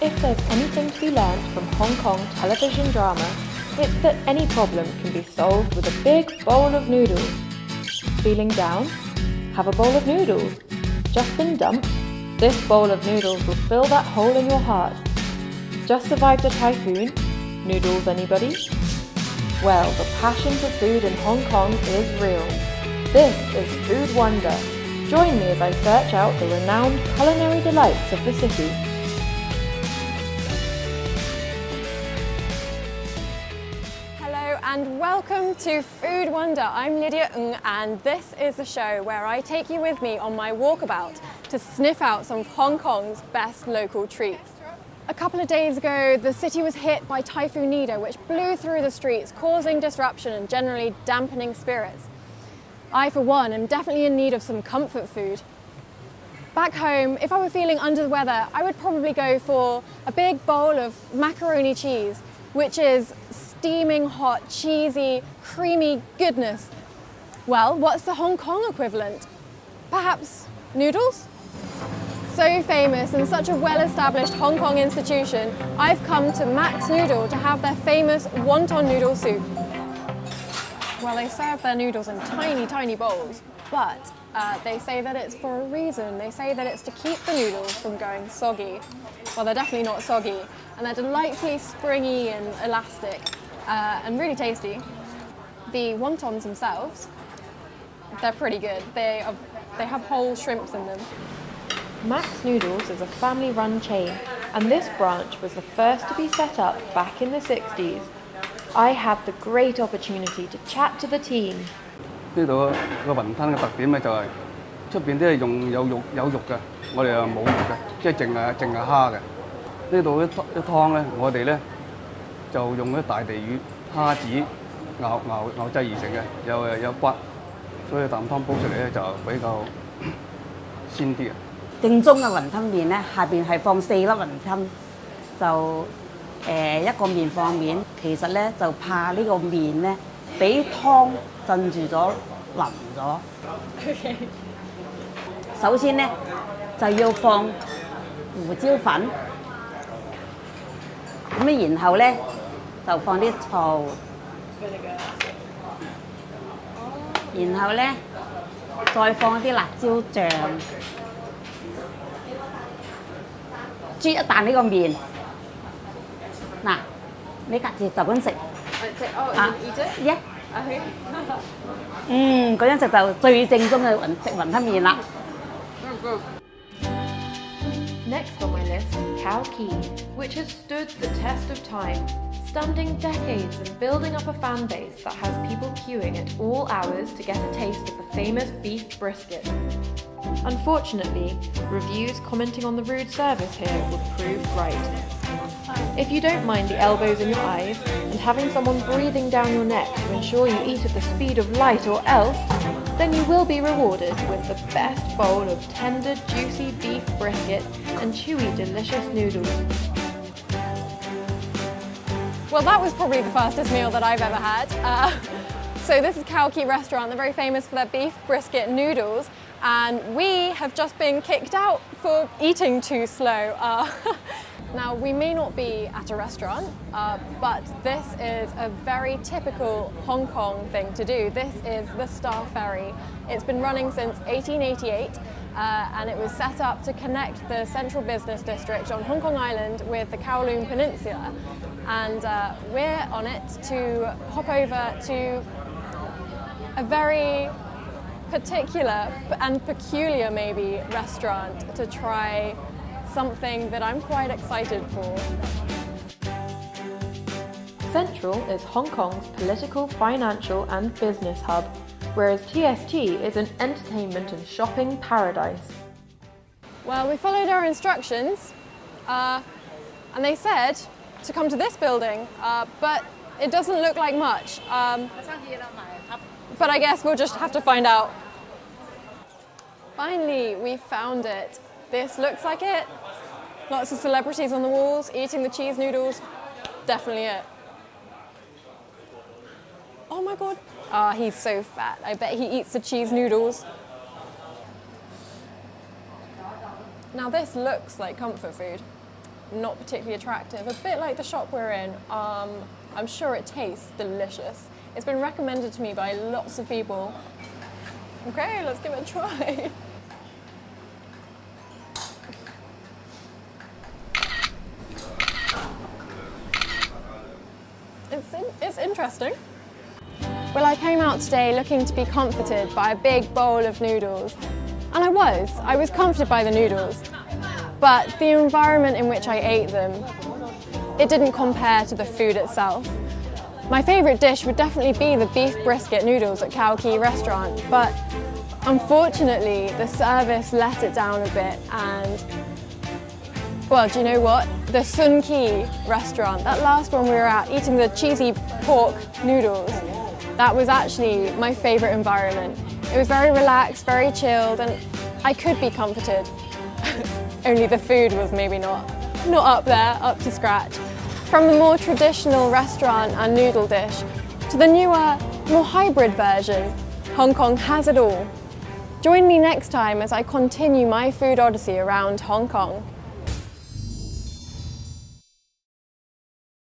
If there's anything to be learnt from Hong Kong television drama, it's that any problem can be solved with a big bowl of noodles. Feeling down? Have a bowl of noodles. Just been dumped? This bowl of noodles will fill that hole in your heart. Just survived a typhoon? Noodles, anybody? Well, the passion for food in Hong Kong is real. This is Food Wonder. Join me as I search out the renowned culinary delights of the city. Hello and welcome to Food Wonder. I'm Lydia and this is the show where I take you with me on my walkabout to sniff out some of Hong Kong's best local treats. A couple of days ago, the city was hit by Typhoon Nido, which blew through the streets, causing disruption and generally dampening spirits. I, for one, am definitely in need of some comfort food. Back home, if I were feeling under the weather, I would probably go for a big bowl of macaroni cheese, which is steaming hot, cheesy, creamy goodness. Well, what's the Hong Kong equivalent? Perhaps noodles? So famous and such a well-established Hong Kong institution, I've come to Max Noodle to have their famous wonton noodle soup. Well, they serve their noodles in tiny, tiny bowls, but they say that it's for a reason. They say that it's to keep the noodles from going soggy. Well, they're definitely not soggy, and they're delightfully springy and elastic, and really tasty. The wontons themselves, they're pretty good. They have whole shrimps in them. Max Noodles is a family-run chain, and this branch was the first to be set up back in the 60s. I had the great opportunity to chat to the team. 呢度個雲吞嘅特點咧就係出邊啲係用有肉嘅，我哋又冇肉嘅，即係淨係蝦嘅。呢度啲湯咧，我哋咧就用啲大地魚、蝦子熬製而成嘅，有骨，所以啖湯煲出嚟咧就比較鮮啲嘅。正宗嘅雲吞麵咧，下邊係放4粒雲吞，就一個麵放面。其實咧就怕呢個麵咧俾湯浸住咗淋咗。Okay. 首先咧就要放胡椒粉，咁然後咧就放啲醋，然後咧再放啲辣椒醬。啜一啖呢個麵，嗱，你隔住就咁食。Eat it? Yeah. Okay. 嗰樣食就最正宗嘅雲吞麵啦。Next on my list, Kee, which has stood the test of time, standing decades and building up a fan base that has people queuing at all hours to get a taste of the famous beef brisket. Unfortunately, reviews commenting on the rude service here would prove right. If you don't mind the elbows in your eyes and having someone breathing down your neck to ensure you eat at the speed of light or else, then you will be rewarded with the best bowl of tender, juicy beef brisket and chewy, delicious noodles. Well, that was probably the fastest meal that I've ever had. So this is Kee Restaurant. They're very famous for their beef brisket noodles, and we have just been kicked out for eating too slow. Now, we may not be at a restaurant, but this is a very typical Hong Kong thing to do. This is the Star Ferry. It's been running since 1888, and it was set up to connect the central business district on Hong Kong Island with the Kowloon Peninsula. And we're on it to hop over to a very particular and peculiar maybe restaurant to try something that I'm quite excited for. Central is Hong Kong's political, financial and business hub, whereas TST is an entertainment and shopping paradise. Well, we followed our instructions and they said to come to this building, but it doesn't look like much. But I guess we'll just have to find out. Finally, we found it. This looks like it. Lots of celebrities on the walls, eating the cheese noodles. Definitely it. Oh my God. Ah, he's so fat. I bet he eats the cheese noodles. Now this looks like comfort food. not particularly attractive, a bit like the shop we're in. I'm sure it tastes delicious. It's been recommended to me by lots of people. Okay, let's give it a try. It's interesting. Well, I came out today looking to be comforted by a big bowl of noodles. And I was comforted by the noodles. But the environment in which I ate them, it didn't compare to the food itself. My favourite dish would definitely be the beef brisket noodles at Kee Restaurant, but unfortunately the service let it down a bit. And well, do you know what? The Kee Restaurant, that last one we were at, eating the cheesy pork noodles, that was actually my favourite environment. It was very relaxed, very chilled, and I could be comforted. Only the food was maybe not up there, up to scratch. From the more traditional restaurant and noodle dish to the newer, more hybrid version, Hong Kong has it all. Join me next time as I continue my food odyssey around Hong Kong.